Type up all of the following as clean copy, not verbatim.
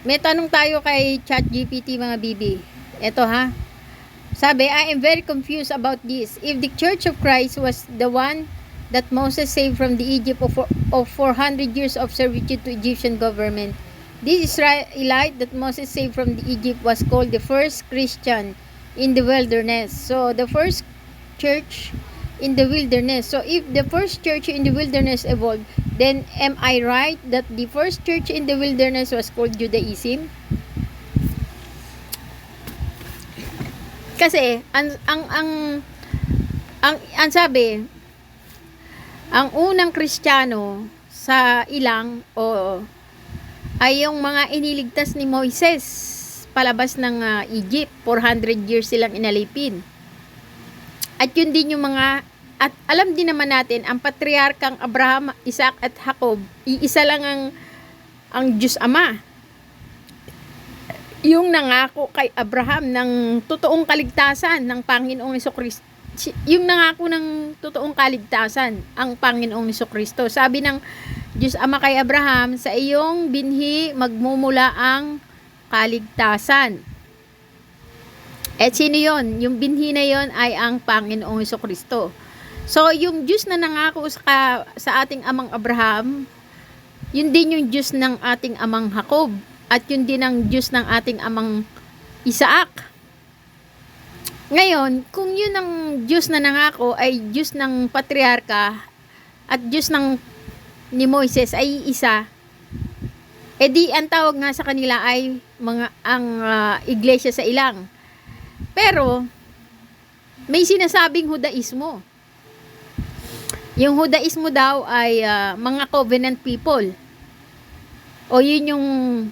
May tanong tayo kay ChatGPT mga bibi. Ito ha. Sabi, I am very confused about this. If the Church of Christ was the one that Moses saved from the Egypt of 400 years of servitude to Egyptian government, this Israelite that Moses saved from the Egypt was called the first Christian in the wilderness. So the first church in the wilderness. So if the first church in the wilderness evolved, then am I right that the first church in the wilderness was called Judaism? Kasi ang sabi, ang unang Kristiyano sa ilang ay yung mga iniligtas ni Moises palabas ng Egypt. 400 years silang inalipin. At yun din yung mga, at alam din naman natin, ang patriarkang Abraham, Isaac at Jacob, iisa lang ang Diyos Ama. Yung nangako kay Abraham ng totoong kaligtasan ng Panginoong Jesucristo. Yung nangako ng totoong kaligtasan ang Panginoong Jesucristo. Sabi ng Diyos Ama kay Abraham, sa iyong binhi magmumula ang kaligtasan. At sino yun? Yung binhi na yun ay ang Panginoong Jesucristo. So, yung Diyos na nangako sa ating amang Abraham, yun din yung Diyos ng ating amang Jacob. At yun din ang Diyos ng ating amang Isaac. Ngayon, kung yun ang Diyos na nangako ay Diyos ng patriarka at Diyos ni Moises ay isa, edi ang tawag nga sa kanila ay iglesia sa ilang. Pero, may sinasabing Hudaismo. Yung Hudaismo daw ay mga covenant people. O yun yung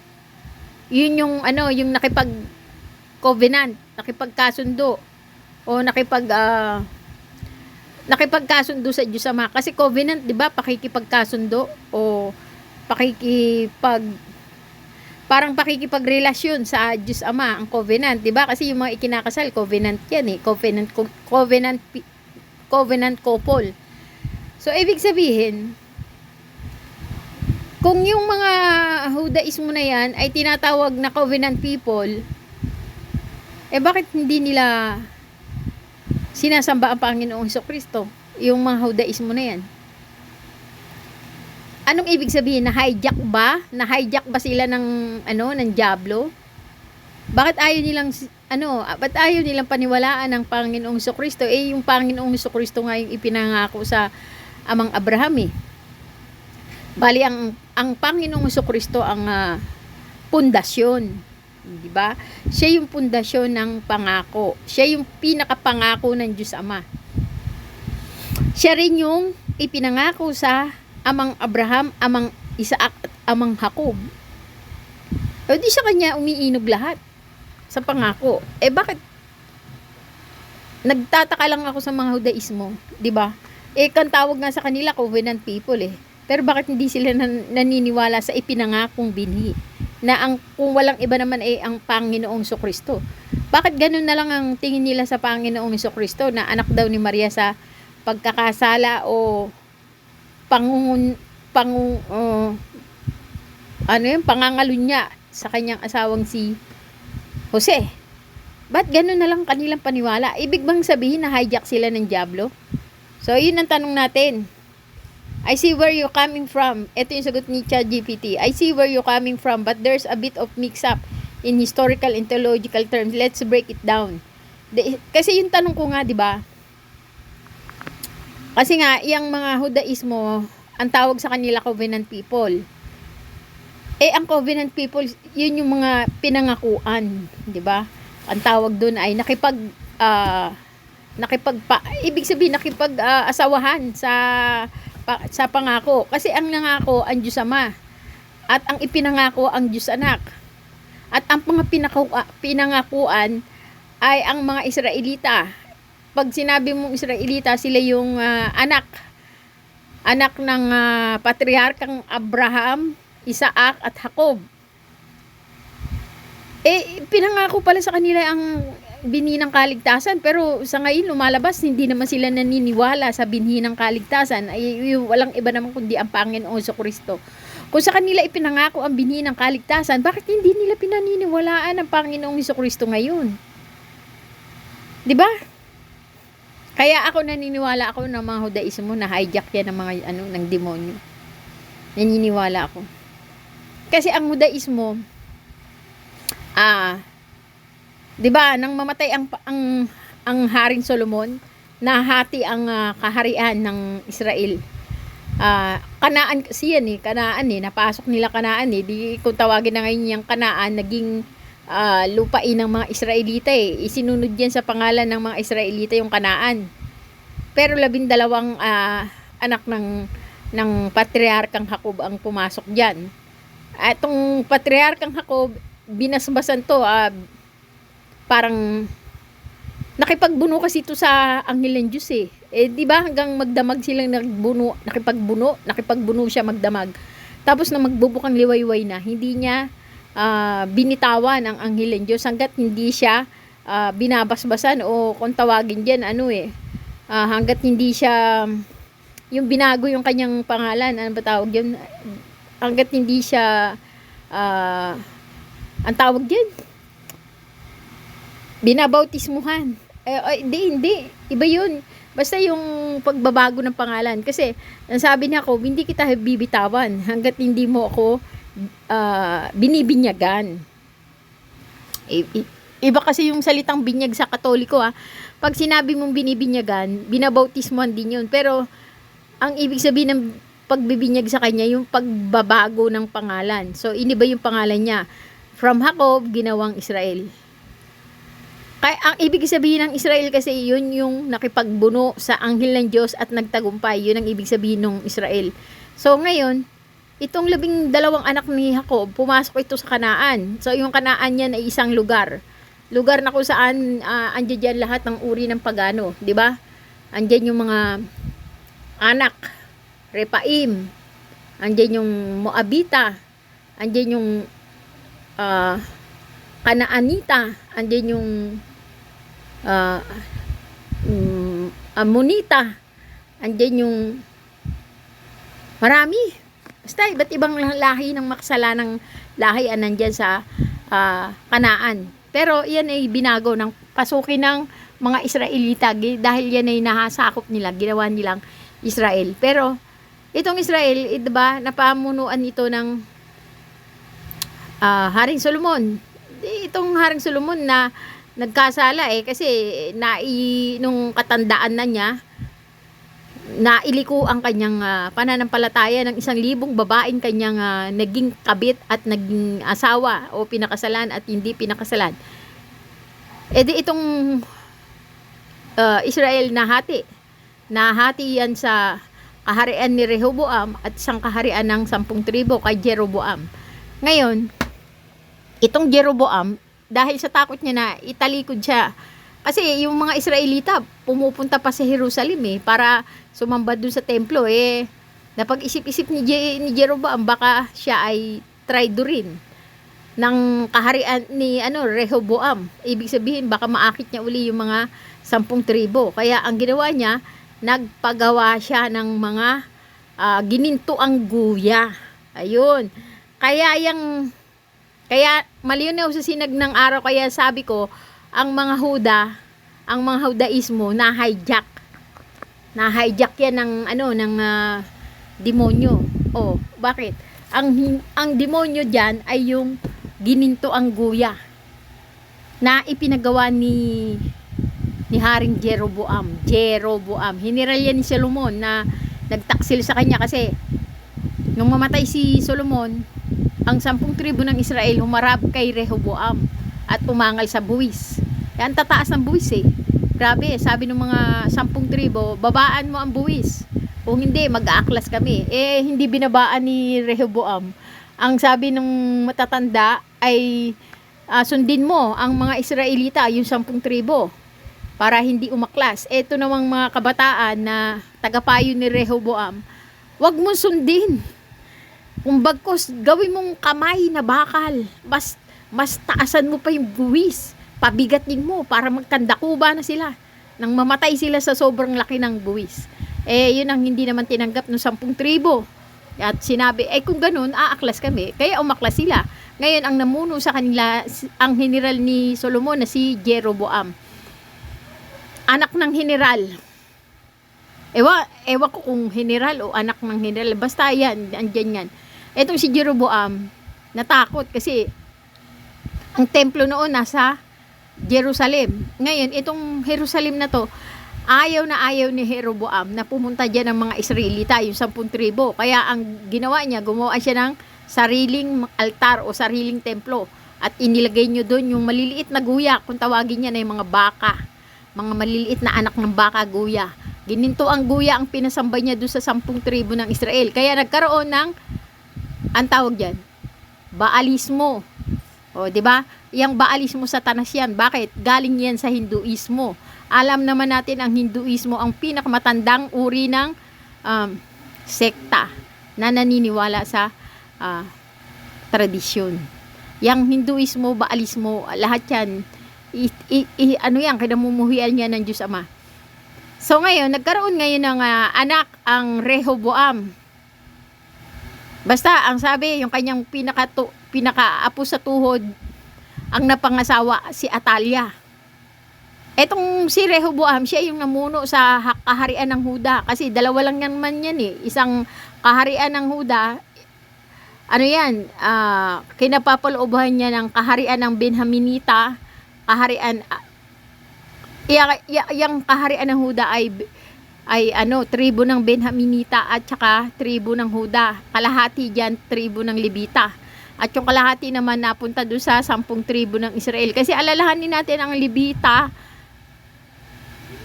nakipag-covenant, nakipagkasundo, o nakipagkasundo sa Diyos Ama. Kasi covenant, di ba, pakikipagkasundo, o parang pakikipagrelasyon sa Diyos Ama, ang covenant, di ba? Kasi yung mga ikinakasal, covenant yan eh, covenant couple. So, ibig sabihin, kung yung mga Hudaismo na yan ay tinatawag na covenant people, bakit hindi nila sinasamba ang Panginoong Jesucristo? Yung mga Hudaismo na yan. Anong ibig sabihin? Na-hijack ba? Na-hijack ba sila ng diablo? Bakit ayaw nilang paniwalaan ng Panginoong Jesucristo? Yung Panginoong Jesucristo nga yung ipinangako sa amang Abraham eh. Bali ang Panginoong Jesucristo ang pundasyon, di ba? Siya yung pundasyon ng pangako. Siya yung pinakapangako ng Diyos Ama. Siya rin yung ipinangako sa amang Abraham, amang Isaac at amang Jacob. Di sa kanya umiinog lahat sa pangako. Bakit? Nagtataka lang ako sa mga Hudaismo, di ba? Kan tawag nga sa kanila covenant people eh. Pero bakit hindi sila naniniwala sa ipinangakong binhi? Na kung walang iba naman ang Panginoong Jesucristo. Bakit ganun na lang ang tingin nila sa Panginoong Jesucristo na anak daw ni Maria sa pagkakasala o pangangalunya sa kanyang asawang si Jose? Ba't ganun na lang kanilang paniwala? Ibig bang sabihin na hijack sila ng diablo? So, yun ang tanong natin. I see where you're coming from. Ito yung sagot ni ChatGPT. I see where you're coming from, but there's a bit of mix-up in historical and theological terms. Let's break it down. Kasi yung tanong ko nga, di ba? Kasi nga, yung mga Hudaismo, ang tawag sa kanila covenant people. Ang covenant people, yun yung mga pinangakuan, di ba? Ang tawag doon ay ibig sabihin nakipag-asawahan sa pangako. Kasi ang nangako ang Diyos Ama. At ang ipinangako ang Diyos Anak. At ang mga pinangakuan ay ang mga Israelita. Pag sinabi mong Israelita, sila yung anak ng patriarkang Abraham, Isaac at Jacob. Pinangako pala sa kanila ang binhi ng kaligtasan, pero sa ngayon lumalabas hindi naman sila naniniwala sa binhi ng kaligtasan. Walang iba naman kundi ang Panginoong Jesucristo. Kung sa kanila ipinangako ang binhi ng kaligtasan, bakit hindi nila pinaniniwalaan ang Panginoong Hesukristo ngayon? 'Di ba? Kaya ako naniniwala ako ng mga Hudaismo na hijack yan ng mga ng demonyo. Naniniwala ako. Kasi ang Hudaismo 'di ba, nang mamatay ang Haring Solomon, nahati ang kaharian ng Israel. Kanaan kasi yan Kanaan napasok nila Kanaan di kung tawagin na ngayon yung Kanaan, naging lupain ng mga Israelita isinunod yan sa pangalan ng mga Israelita yung Kanaan. Pero 12 anak ng Patriarkang Jacob ang pumasok diyan. At itong Patriarkang Jacob, binasbasan to, parang nakipagbuno kasi ito sa anghel ng Diyos di ba hanggang magdamag silang nakipagbuno siya magdamag. Tapos na magbubukang liwayway na, hindi niya binitawan ang anghel ng Diyos hanggat hindi siya binabasbasan, o kung tawagin diyan hanggat hindi siya yung binago yung kanyang pangalan, ano ba tawag yun, hanggat hindi siya ang tawag diyan, binabautismuhan. Hindi. Iba yun. Basta yung pagbabago ng pangalan. Kasi, ang sabi niya ako, hindi kita bibitawan hanggat hindi mo ako binibinyagan. Iba kasi yung salitang binyag sa Katoliko Pag sinabi mong binibinyagan, binabautismuhan din yun. Pero, ang ibig sabihin ng pagbibinyag sa kanya, yung pagbabago ng pangalan. So, iniba yung pangalan niya. From Jacob, ginawang Israel. Kaya ang ibig sabihin ng Israel kasi yun yung nakipagbuno sa anghel ng Diyos at nagtagumpay. Yun ang ibig sabihin ng Israel. So ngayon, itong 12 anak ni Jacob, pumasok ito sa Kanaan. So yung Kanaan niyan ay isang lugar. Lugar na kung saan andyan dyan lahat ng uri ng pagano. 'Di ba? Andyan yung mga anak, Repaim. Andyan yung Moabita. Andyan yung Kanaanita. Andyan yung Ammonita, andyan yung marami, basta iba't ibang lahi ng makasalanang lahi nandyan sa Kanaan. Pero yan ay binago ng pasukin ng mga Israelita dahil yan ay nahasakop nila, ginawa nilang Israel. Pero itong Israel, diba, napamunuan ito ng Haring Solomon. Itong Haring Solomon na nagkasala kasi nung katandaan na niya, nailiko ang kanyang pananampalataya ng 1,000 babaeng kanyang naging kabit at naging asawa o pinakasalan at hindi pinakasalan. Di itong Israel nahati yan sa kaharian ni Rehoboam at isang kaharian ng 10 tribo kay Jeroboam. Ngayon, itong Jeroboam, dahil sa takot niya na italikod siya. Kasi yung mga Israelita pumupunta pa sa Jerusalem para sumamba dun sa templo napag-isip-isip ni Jeroboam baka siya ay traidorin ng kaharian ni Rehoboam. Ibig sabihin baka maakit niya uli yung mga 10 tribo. Kaya ang ginawa niya, nagpagawa siya ng mga ginintuang guya. Ayun. Kaya malinaw sa sinag ng araw, kaya sabi ko, ang mga Hudaismo na hijack yan ng demonyo. Bakit? Ang demonyo diyan ay yung gininto ang guya na ipinagawa ni Haring Jeroboam. Hiniral yan ni Solomon na nagtaksil sa kanya kasi nung mamatay si Solomon, ang 10 tribo ng Israel humarap kay Rehoboam at umangal sa buwis. Yan, tataas ng buwis Grabe, sabi ng mga 10 tribo, babaan mo ang buwis. Kung hindi, mag-aaklas kami. Hindi binabaan ni Rehoboam. Ang sabi ng matatanda ay sundin mo ang mga Israelita, yung 10 tribo, para hindi umaklas. Ito namang mga kabataan na tagapayo ni Rehoboam, wag mo sundin. Kung bagkos, gawin mong kamay na bakal. Mas taasan mo pa yung buwis. Pabigatin mo para magkandakuba na sila. Nang mamatay sila sa sobrang laki ng buwis. Yun ang hindi naman tinanggap ng 10 tribo. At sinabi, ay kung ganun, aaklas kami. Kaya umaklas sila. Ngayon, ang namuno sa kanila, ang general ni Solomon na si Jeroboam. Anak ng general. Ewa ko kung general o anak ng general. Basta yan, andyan yan. Etong si Jeroboam, natakot kasi ang templo noon nasa Jerusalem. Ngayon, itong Jerusalem na to, ayaw na ayaw ni Jeroboam na pumunta dyan ng mga Israelita, yung 10 tribo. Kaya ang ginawa niya, gumawa siya ng sariling altar o sariling templo. At inilagay niyo doon yung maliliit na guya, kung tawagin niya na yung mga baka. Mga maliliit na anak ng baka, guya. Gininto ang guya ang pinasamba niya doon sa 10 tribo ng Israel. Kaya nagkaroon ng, ang tawag dyan, Baalismo. O, di ba? Yang Baalismo satanas yan. Bakit? Galing yan sa Hinduismo. Alam naman natin ang Hinduismo ang pinakamatandang uri ng sekta na naniniwala sa tradisyon. Yang Hinduismo, Baalismo, lahat yan, ano yan, kinamumuhian niya ng Diyos Ama. So ngayon, nagkaroon ngayon ng anak ang Rehoboam. Basta, ang sabi, yung kanyang pinaka-apo sa tuhod, ang napangasawa si Atalia. Etong si Rehoboam, siya yung namuno sa kaharian ng Huda. Kasi dalawa lang naman yan eh. Isang kaharian ng Huda, ano yan, kinapapaloobahan niya ng kaharian ng Benjaminita, kaharian, yung kaharian ng Huda ay tribo ng Benjaminita at saka tribo ng Huda. Kalahati dyan, tribo ng Levita. At yung kalahati naman napunta doon sa 10 tribo ng Israel. Kasi alalahanin natin ang Levita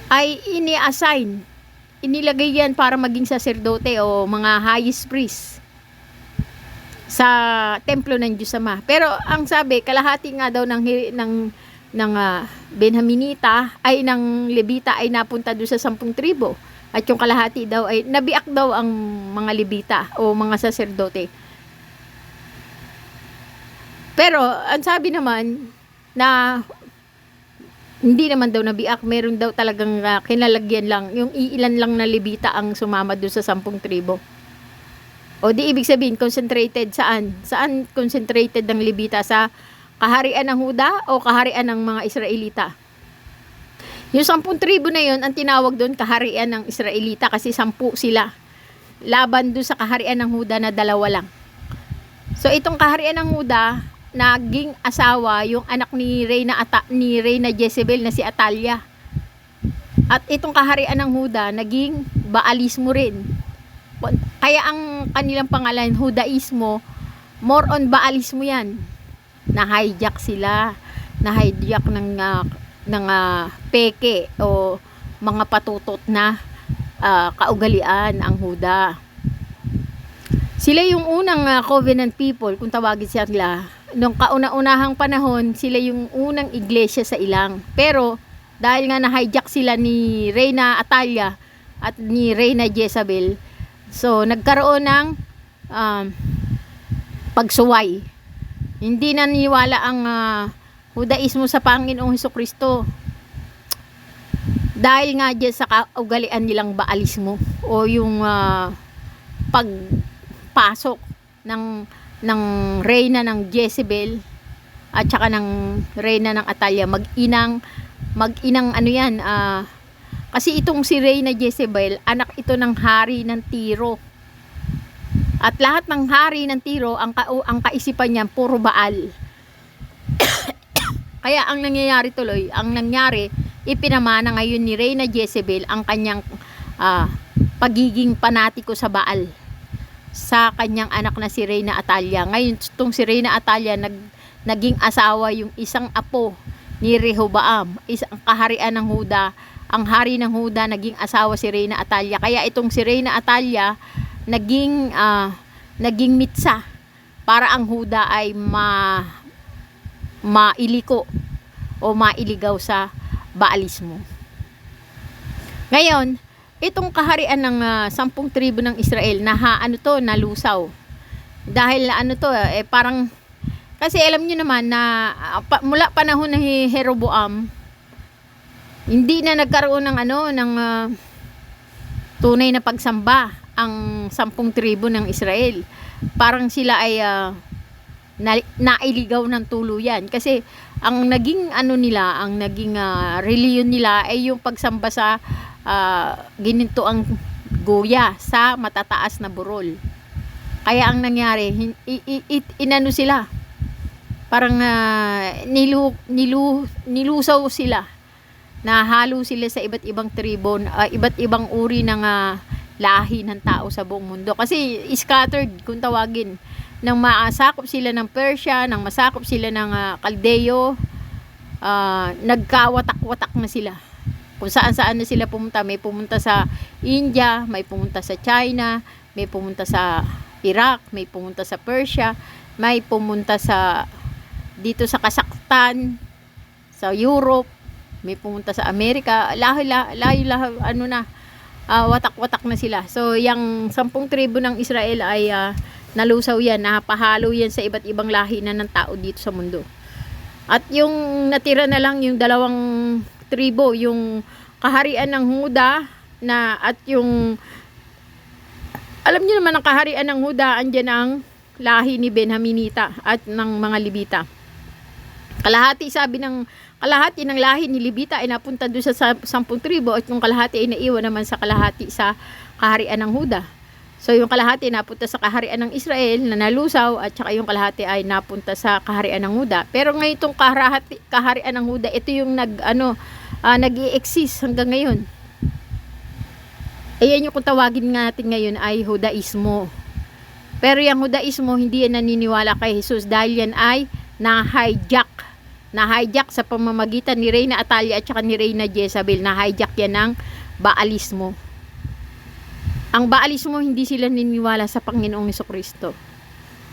ay ini-assign. Inilagay yan para maging saserdote o mga highest priest sa templo ng Diyos Ama. Pero ang sabi, kalahati nga daw ng Benjaminita ay ng Levita ay napunta doon sa 10 tribo. At yung kalahati daw ay nabiak daw ang mga Levita o mga saserdote. Pero ang sabi naman na hindi naman daw nabiak, meron daw talagang kinalagyan lang, yung iilan lang na Levita ang sumama doon sa 10 tribo. O di ibig sabihin, concentrated saan? Saan concentrated ng Levita? Sa kaharian ng Huda o kaharian ng mga Israelita? Yung 10 tribo na yon, ang tinawag doon kaharian ng Israelita kasi 10 sila. Laban doon sa kaharian ng Huda na 2 lang. So itong kaharian ng Huda, naging asawa yung anak ni Reyna Jezebel na si Atalia. At itong kaharian ng Huda, naging Baalismo rin. Kaya ang kanilang pangalan, Hudaismo, more on Baalismo yan. Na-hijack sila. Na-hijack ng peke o mga patutot na kaugalian ang Huda. Sila yung unang covenant people, kung tawagin sila. Noong kauna-unahang panahon, sila yung unang iglesia sa ilang. Pero, dahil nga na-hijack sila ni Reyna Atalia at ni Reyna Jezebel, so, nagkaroon ng pagsuway. Hindi naniwala ang Hudaismo sa Panginoong Hesukristo. Dahil nga dyan sa kaugalian nilang Baalismo o yung pagpasok ng reyna ng Jezebel at saka ng reyna ng Atalia, mag-inang ano yan, kasi itong si Reyna Jezebel, anak ito ng hari ng Tiro. At lahat ng hari ng Tiro, ang kaisipan niya, puro Baal. Kaya ang nangyayari tuloy, ipinamana ngayon ni Reyna Jezebel ang kanyang pagiging panatiko sa Baal sa kanyang anak na si Reyna Atalia. Ngayon, itong si Reyna Atalia, naging asawa yung isang apo ni Rehoboam, isang kaharian ng Huda. Ang hari ng Huda, naging asawa si Reyna Atalia. Kaya itong si Reyna Atalia, naging mitsa para ang Huda ay mailiko o mailigaw sa Baalismo. Ngayon, itong kaharian ng 10 tribo ng Israel nalusaw. Dahil parang kasi alam niyo naman na mula panahon ni Jeroboam, hindi na nagkaroon ng tunay na pagsamba ang 10 tribo ng Israel. Parang sila ay nailigaw ng tuluyan. Kasi ang naging ano nila, ang naging reliyon nila ay yung pagsamba sa ginintoang goya sa matataas na burol. Kaya ang nangyari, inano sila, parang nilusaw sila, nahalo sila sa iba't ibang tribo, iba't ibang uri ng lahi ng tao sa buong mundo. Kasi scattered kung tawagin, nang masakop sila ng Persia, nang masakop sila ng Kaldeo, nagkawatak-watak na sila. Kung saan-saan na sila pumunta. May pumunta sa India, may pumunta sa China, may pumunta sa Iraq, may pumunta sa Persia, may pumunta sa dito sa Kazakhstan, sa Europe, may pumunta sa Amerika, watak-watak na sila. So yung 10 tribo ng Israel ay nalusaw yan, napahalo yan sa iba't ibang lahi na ng tao dito sa mundo. At yung natira na lang yung 2 tribo, yung kaharian ng Huda at yung alam niyo naman ang kaharian ng Huda, andyan ang lahi ni Benjaminita at ng mga Libita. Kalahati ng lahi ni Libita ay napunta doon sa 10 tribo at yung kalahati ay naiwan naman sa kalahati sa kaharian ng Huda. So yung kalahati napunta sa kaharian ng Israel na nalusaw at saka yung kalahati ay napunta sa kaharian ng Huda. Pero ngayon itong kaharian ng Huda, ito yung nag-i-exist hanggang ngayon. Ayan yung kung tawagin natin ngayon ay Hudaismo. Pero yung Hudaismo hindi yan naniniwala kay Jesus dahil yan ay na-hijack sa pamamagitan ni Reyna Atalia at saka ni Reyna Jezabel. Na-hijack yan ng Baalismo. Ang Baalismo, hindi sila niniwala sa Panginoong Jesucristo.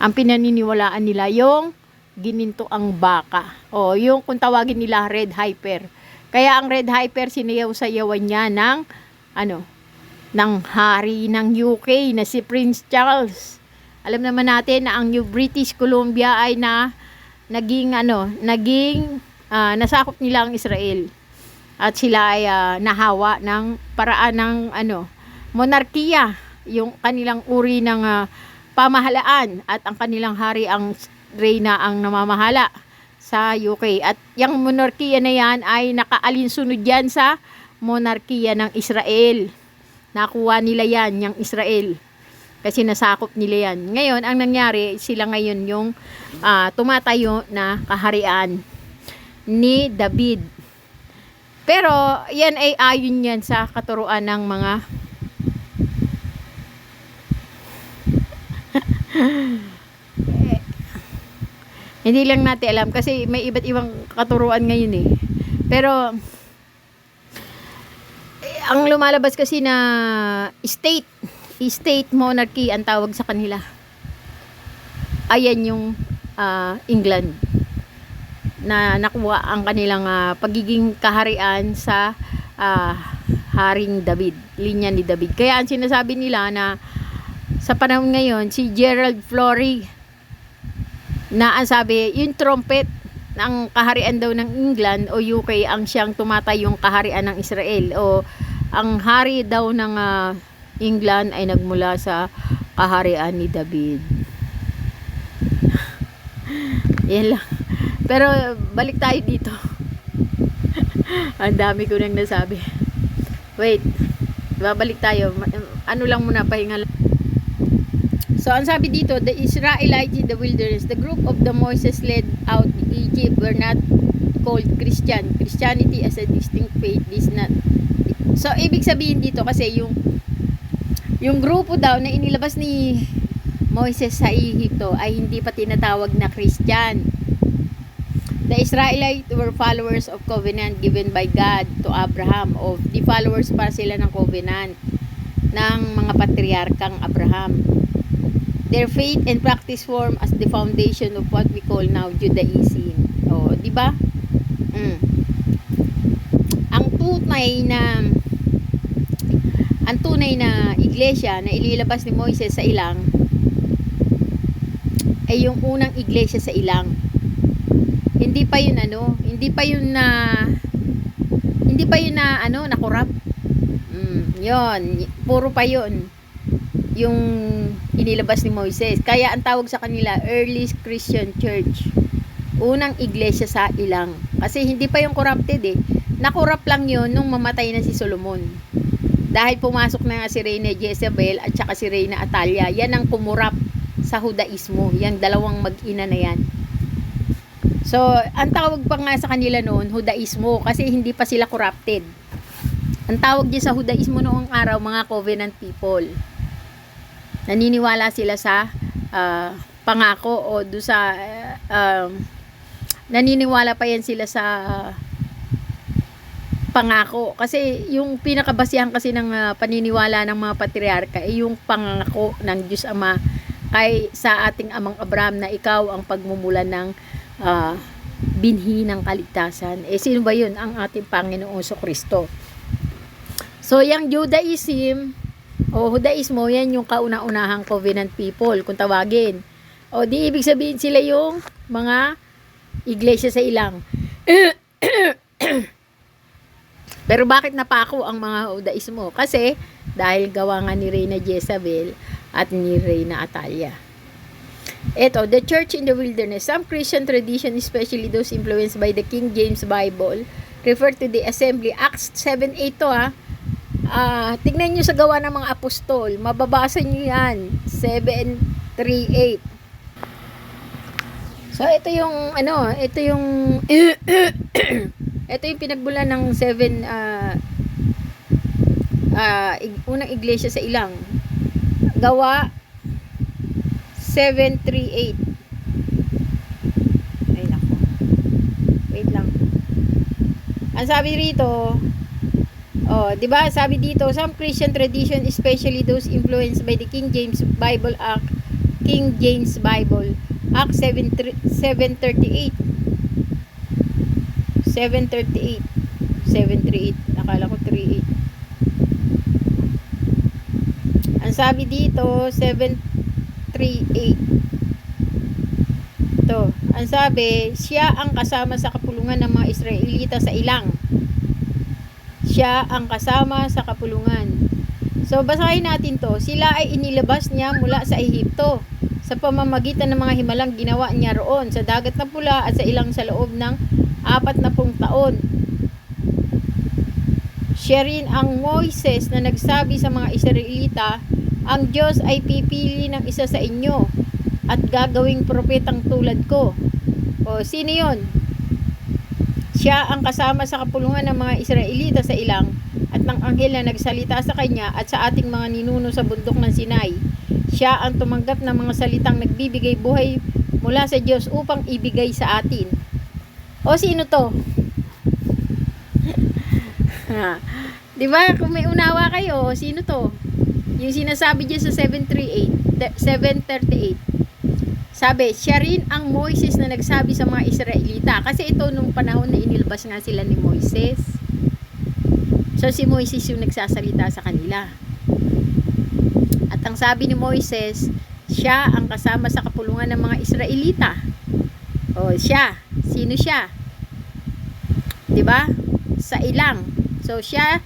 Ang pinaniniwalaan nila yung gininto ang baka. O yung kung tawagin nila Red Hyper. Kaya ang Red Hyper sinayaw-sayawan niya ng hari ng UK na si Prince Charles. Alam naman natin na ang New British Columbia ay nasakop nila ang Israel. At sila ay nahawa ng paraan ng monarkiya, yung kanilang uri ng pamahalaan, at ang kanilang hari, ang reyna, ang namamahala sa UK. At yung monarkiya na yan ay nakaalinsunod yan sa monarkiya ng Israel. Nakuha nila yan, yung Israel, kasi nasakop nila yan. Ngayon, ang nangyari, sila ngayon yung tumatayo na kaharian ni David. Pero yan ay ayon yan sa katuruan ng mga hindi lang natin alam kasi may iba't ibang katuruan ngayon eh. Pero ang lumalabas kasi na state monarchy ang tawag sa kanila. Ayan yung England na nakuha ang kanilang pagiging kaharian sa Haring David, linya ni David. Kaya ang sinasabi nila na sa panahon ngayon, si Gerald Florey, na ang sabi, yung trumpet ng kaharian daw ng England o UK ang siyang tumatayong kaharian ng Israel, o ang hari daw ng England ay nagmula sa kaharian ni David. Yan lang. Pero balik tayo dito. Ang dami ko nang nasabi. Wait, babalik tayo. Ano lang muna, pahinga lang. So, ang sabi dito, the Israelites in the wilderness, the group of the Moses led out Egypt were not called Christian. Christianity as a distinct faith is not. So, ibig sabihin dito kasi yung grupo daw na inilabas ni Moses sa Egypto ay hindi pa tinatawag na Christian. The Israelites were followers of covenant given by God to Abraham. Of the followers pa sila ng covenant ng mga patriarkang Abraham. Their faith and practice form as the foundation of what we call now Judaism. O, di ba? Ang tunay na iglesia na ililabas ni Moises sa ilang ay yung unang iglesia sa ilang. Hindi pa yun na corrupt. Yon, puro pa yun. yung inilabas ni Moises. Kaya ang tawag sa kanila, Early Christian Church. Unang iglesia sa ilang. Kasi hindi pa yung corrupted eh. Nakorrupt lang yun nung mamatay na si Solomon. Dahil pumasok na nga si Reyna Jezebel at saka si Reyna Atalia. Yan ang kumurap sa Judaismo. Yang dalawang mag-ina na yan. So, ang tawag pa nga sa kanila noon, Judaismo. Kasi hindi pa sila corrupted. Ang tawag niya sa Judaismo noong araw, mga covenant people. Naniniwala sila sa pangako o do sa naniniwala pa yan sila sa pangako. Kasi yung pinakabasihan kasi ng paniniwala ng mga patriarka ay yung pangako ng Diyos Ama kay sa ating amang Abraham na ikaw ang pagmumulan ng binhi ng kaligtasan. Sino ba yun? Ang ating Panginoong Kristo. So, yung Judaism o Judaismo, yan yung kauna-unahang covenant people, kung tawagin. O, di ibig sabihin sila yung mga iglesia sa ilang. Pero bakit napako ang mga Judaismo? Kasi dahil gawa nga ni Reyna Jezebel at ni Reyna Atalia. Ito, the church in the wilderness. Some Christian tradition, especially those influenced by the King James Bible, refer to the assembly. Acts 7:8 to tignan nyo sa gawa ng mga apostol. Mababasa nyo yan. 7:3-8. So, ito yung ito yung pinagbulan ng unang iglesia sa ilang. Gawa 7:3-8. Ay nako. Wait lang. Ang sabi rito, di ba? Sabi dito, some Christian tradition, especially those influenced by the King James Bible, Act 7:38. 7:38. 7:38. Nakala ko 3:8. Ang sabi dito, 7:38. Ito. Ang sabi, siya ang kasama sa kapulungan ng mga Israelita sa ilang. Siya ang kasama sa kapulungan. So, basahin natin to. Sila ay inilabas niya mula sa Ehipto sa pamamagitan ng mga himalang ginawa niya roon sa dagat na pula at sa ilang sa loob ng 40 taon. Siya rin ang Moises na nagsabi sa mga Israelita, ang Diyos ay pipili ng isa sa inyo at gagawing propetang tulad ko. O, sino yun? Siya ang kasama sa kapulungan ng mga Israelita sa ilang at ng anghel na nagsalita sa kanya at sa ating mga ninuno sa bundok ng Sinai. Siya ang tumanggap ng mga salitang nagbibigay buhay mula sa Diyos upang ibigay sa atin. O, sino to? Diba? Kung may unawa kayo, sino to? Yung sinasabi dyan sa 7:38. Sabi, siya rin ang Moises na nagsabi sa mga Israelita. Kasi ito nung panahon na inilabas nga sila ni Moises. So, si Moises yung nagsasalita sa kanila. At ang sabi ni Moises, siya ang kasama sa kapulungan ng mga Israelita. O, siya. Sino siya? Diba? Sa ilang. So, siya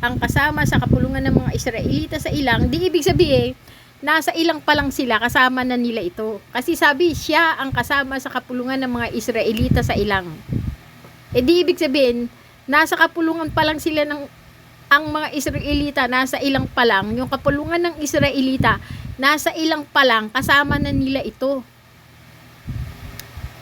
ang kasama sa kapulungan ng mga Israelita sa ilang. Di ibig sabihin, nasa ilang pa lang sila, kasama na nila ito. Kasi sabi, siya ang kasama sa kapulungan ng mga Israelita sa ilang. Di ibig sabihin, nasa kapulungan pa lang sila ang mga Israelita, nasa ilang pa lang. Yung kapulungan ng Israelita, nasa ilang pa lang, kasama na nila ito.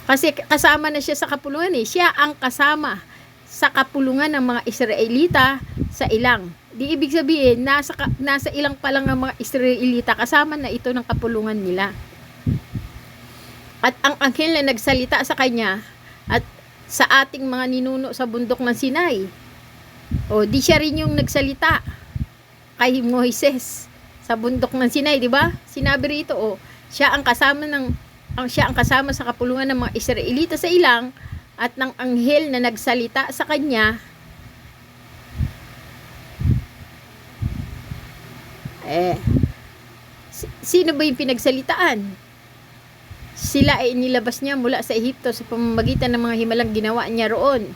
Kasi kasama na siya sa kapulungan Siya ang kasama sa kapulungan ng mga Israelita sa ilang. Di ibig sabihin, nasa ilang pa lang ang mga Israelita, kasama na ito ng kapulungan nila. At ang anghel na nagsalita sa kanya at sa ating mga ninuno sa bundok ng Sinai. O, di siya rin yung nagsalita kay Moises sa bundok ng Sinai, di ba? Sinabi rito, siya ang kasama sa kapulungan ng mga Israelita sa ilang at ng anghel na nagsalita sa kanya. Sino ba yung pinagsalitaan? Sila ay inilabas niya mula sa Ehipto sa pamamagitan ng mga himalang ginawa niya roon.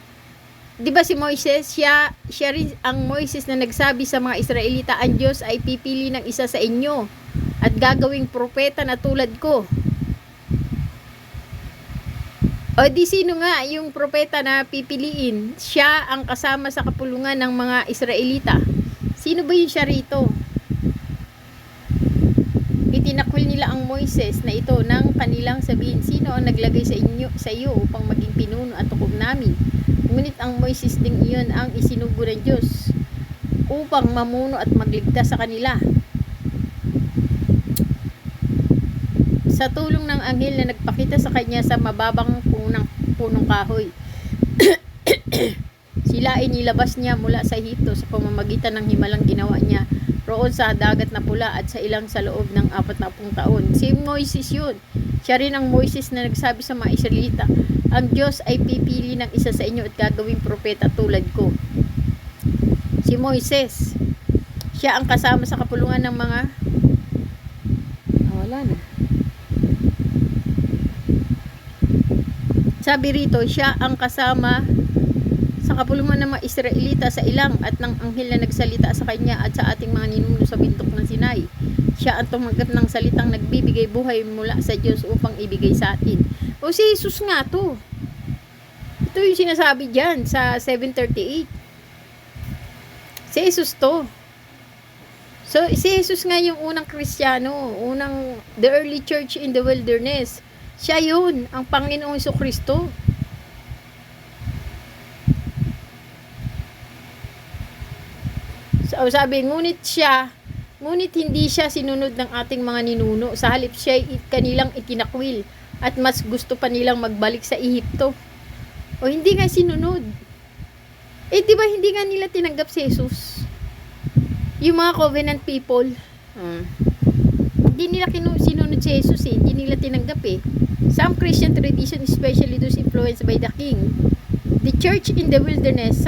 Di ba si Moises, siya rin ang Moises na nagsabi sa mga Israelita, ang Diyos ay pipili ng isa sa inyo at gagawing propeta na tulad ko. O di sino nga yung propeta na pipiliin? Siya ang kasama sa kapulungan ng mga Israelita. Sino ba yun siya rito? Itinakwil nila ang Moises na ito nang kanilang sabihin, sino ang naglagay sa iyo upang maging pinuno at tukob namin? Ngunit ang Moises ding iyon ang isinugo ng Diyos upang mamuno at magligtas sa kanila. Sa tulong ng anghel na nagpakita sa kanya sa mababang punong kahoy. Sila ay nilabas niya mula sa Ehipto sa pamamagitan ng himalang ginawa niya roon sa dagat na pula at sa ilang sa loob ng 40 taon. Si Moises yun. Siya rin ang Moises na nagsabi sa mga Israelita, ang Diyos ay pipili ng isa sa inyo at gagawing propeta tulad ko. Si Moises. Siya ang kasama sa kapulungan ng mga wala na. Sabi rito, siya ang kasama sa kapulungan ng mga Israelita sa ilang at ng anghel na nagsalita sa kanya at sa ating mga ninuno sa bundok ng Sinai. Siya ang tumanggap ng salitang nagbibigay buhay mula sa Diyos upang ibigay sa atin. O si Jesus nga to. Ito yung sinasabi dyan sa 7:38. Si Jesus to. So si Jesus nga yung unang Kristiyano, the early church in the wilderness. Siya yun, ang Panginoong Jesucristo. So, sabi, ngunit hindi siya sinunod ng ating mga ninuno. Sa halip siya kanilang itinakwil at mas gusto pa nilang magbalik sa Ehipto. O hindi nga sinunod. Di ba hindi nga nila tinanggap si Jesus? Yung mga covenant people. Hindi nila sinunod si Jesus Hindi nila tinanggap Some Christian tradition, especially those influenced by the king, the church in the wilderness,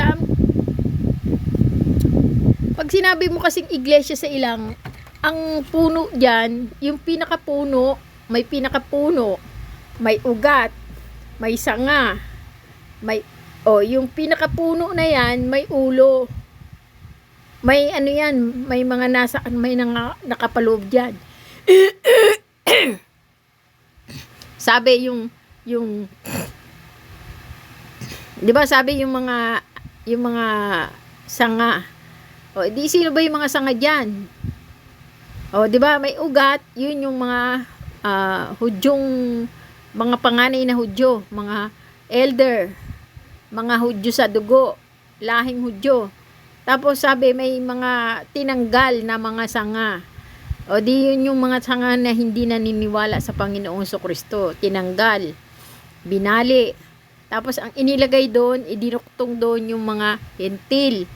pag sinabi mo kasing iglesia sa ilang, ang puno dyan, yung pinakapuno, may ugat, may sanga, yung pinakapuno na yan, may ulo, may may mga nakapaloob dyan. Sabi yung di ba sabi yung mga sanga. Di sino ba yung mga sanga diyan? Di ba may ugat, yun yung mga Hudyong mga panganay na Hudyo, mga elder, mga Hudyo sa dugo, lahing Hudyo. Tapos sabi may mga tinanggal na mga sanga. Di yun yung mga sanga na hindi naniniwala sa Panginoong Jesucristo. Tinanggal, binali. Tapos ang inilagay doon, idinuktong doon yung mga hentil.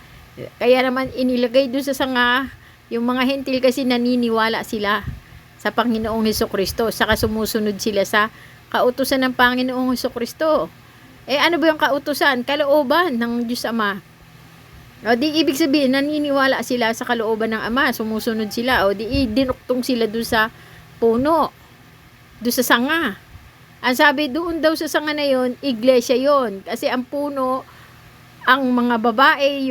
Kaya naman inilagay doon sa sanga, yung mga hentil kasi naniniwala sila sa Panginoong Jesucristo. Saka sumusunod sila sa kautusan ng Panginoong Jesucristo. Ano ba yung kautusan? Kalooban ng Diyos Ama. Di ibig sabihin, naniniwala sila sa kalooban ng Ama, sumusunod sila, di dinuktong sila doon sa puno, doon sa sanga. Ang sabi doon daw sa sanga na yon, iglesia yon. Kasi ang puno, ang mga babae,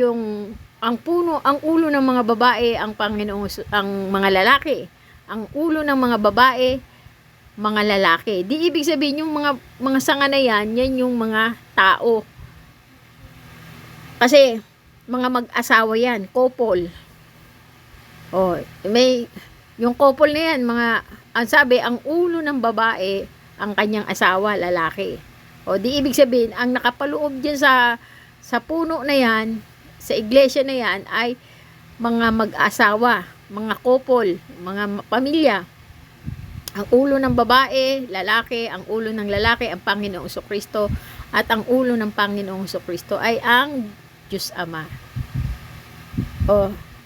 ang puno, ang ulo ng mga babae, ang Panginoong, ang mga lalaki. Ang ulo ng mga babae, mga lalaki. Di ibig sabihin, yung mga sanga na yan yung mga tao. Kasi, mga mag-asawa yan, couple. Yung couple na yan, ang sabi, ang ulo ng babae, ang kanyang asawa, lalaki. Di ibig sabihin, ang nakapaloob dyan sa puno na yan, sa iglesia na yan, ay mga mag-asawa, mga couple, mga pamilya. Ang ulo ng babae, lalaki, ang ulo ng lalaki, ang Panginoong Jesucristo, at ang ulo ng Panginoong Jesucristo ay ang Diyos Ama.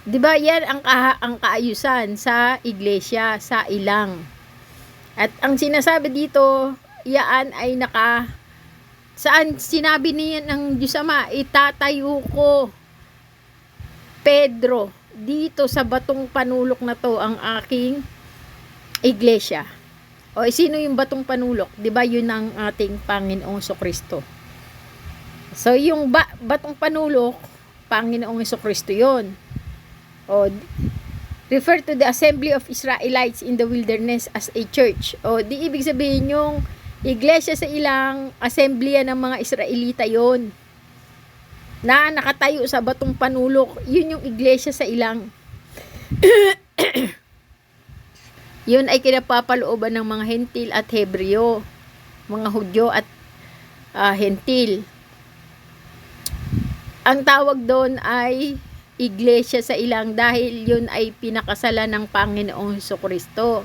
Di ba yan ang kaayusan sa iglesia, sa ilang. At ang sinasabi dito, yaan ay saan sinabi niya ng Diyos Ama, itatayo ko, Pedro, dito sa batong panulok na to ang aking iglesia. Sino yung batong panulok? Di ba yun ang ating Panginoong Jesucristo? So, yung batong panulok, Panginoong Jesucristo yun. refer to the assembly of Israelites in the wilderness as a church. O, di ibig sabihin yung iglesia sa ilang, assembly ng mga Israelita yon na nakatayo sa batong panulok. Yun yung iglesia sa ilang. Yun ay kinapapalooban ng mga Hentil at Hebreo, mga Hudyo at Hentil. Ang tawag doon ay iglesia sa ilang dahil yun ay pinakasalan ng Panginoong Hesukristo.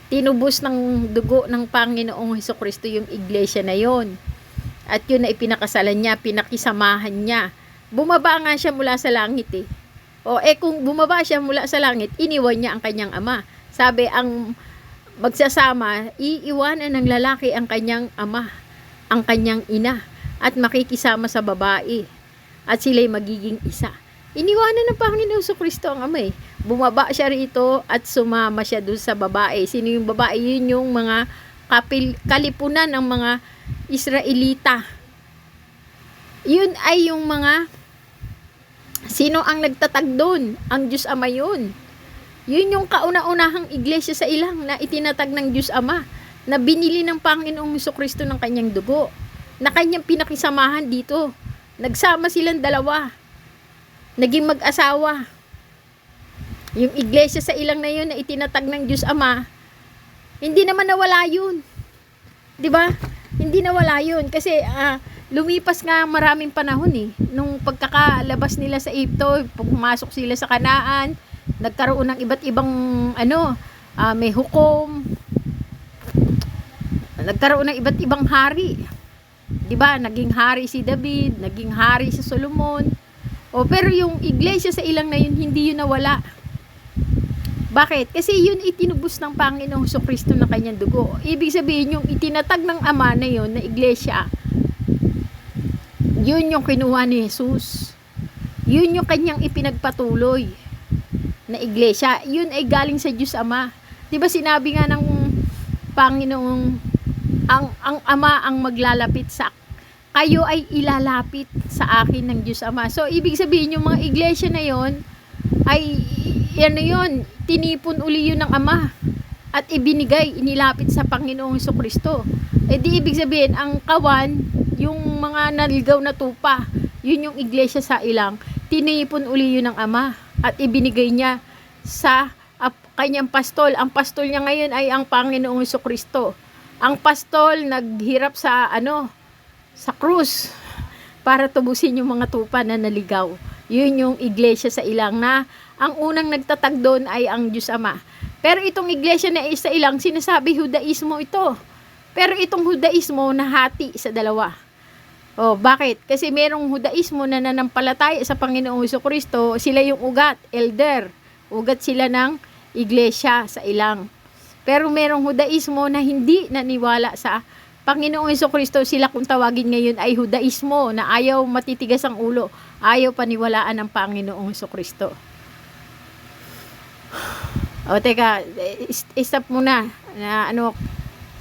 Tinubos ng dugo ng Panginoong Hesukristo yung iglesia na yon. At yun ay pinakasalan niya, pinakisamahan niya. Bumaba nga siya mula sa langit eh. O kung bumaba siya mula sa langit, iniwan niya ang kanyang ama. Sabi, ang magsasama, iiwanan ng lalaki ang kanyang ama, ang kanyang ina, at makikisama sa babae. At sila'y magiging isa. Iniwanan ng Panginoon Hesukristo ang ama eh. Bumaba siya rito at sumama siya doon sa babae. Sino yung babae? Yun yung mga kalipunan ng mga Israelita. Yun ay yung mga sino ang nagtatag doon? Ang Diyos Ama yun. Yun yung kauna-unahang iglesia sa ilang na itinatag ng Diyos Ama na binili ng Panginoong Hesukristo ng kanyang dugo. Na kanyang pinakisamahan dito. Nagsama silang dalawa. Naging mag-asawa. Yung iglesia sa ilang na yun na itinatag ng Diyos Ama, hindi naman nawala yun. 'Di ba? Hindi nawala yun kasi lumipas nga maraming panahon eh. Nung pagkakalabas nila sa Egypto, pumasok sila sa Kanaan, nagkaroon ng iba't ibang may hukom. Nagkaroon ng iba't ibang hari. 'Di ba? Naging hari si David, naging hari si Solomon. Pero yung iglesia sa ilang na yun, hindi yun nawala. Bakit? Kasi yun itinubos ng Panginoong Hesukristo ng kanyang dugo. Ibig sabihin, yung itinatag ng Ama na yun, na iglesia, yun yung kinuha ni Jesus. Yun yung kanyang ipinagpatuloy na iglesia. Yun ay galing sa Diyos Ama. Diba sinabi nga ng Panginoong, ang Ama ang maglalapit sa kayo ay ilalapit sa akin ng Diyos Ama. So, ibig sabihin, yung mga iglesia na yon ay, tinipon uli yun ng Ama at ibinigay, inilapit sa Panginoong Hesukristo. Di ibig sabihin, ang kawan, yung mga naligaw na tupa, yun yung iglesia sa ilang, tinipon uli yun ng Ama at ibinigay niya sa kanyang pastol. Ang pastol niya ngayon ay ang Panginoong Hesukristo. Ang pastol naghirap sa krus para tubusin yung mga tupa na naligaw. Yun yung iglesia sa ilang na ang unang nagtatag doon ay ang Diyos Ama. Pero itong iglesia na isa ilang, sinasabi Judaismo ito. Pero itong Judaismo nahati sa dalawa. Bakit? Kasi merong Judaismo na nanampalataya sa Panginoong Hesukristo, sila yung ugat, elder. Ugat sila ng iglesia sa ilang. Pero merong Judaismo na hindi naniwala sa Panginoong Hesukristo, sila kung tawagin ngayon ay Judaismo na ayaw matitigas ang ulo, ayaw paniwalaan ng Panginoong Hesukristo. Teka, stop muna na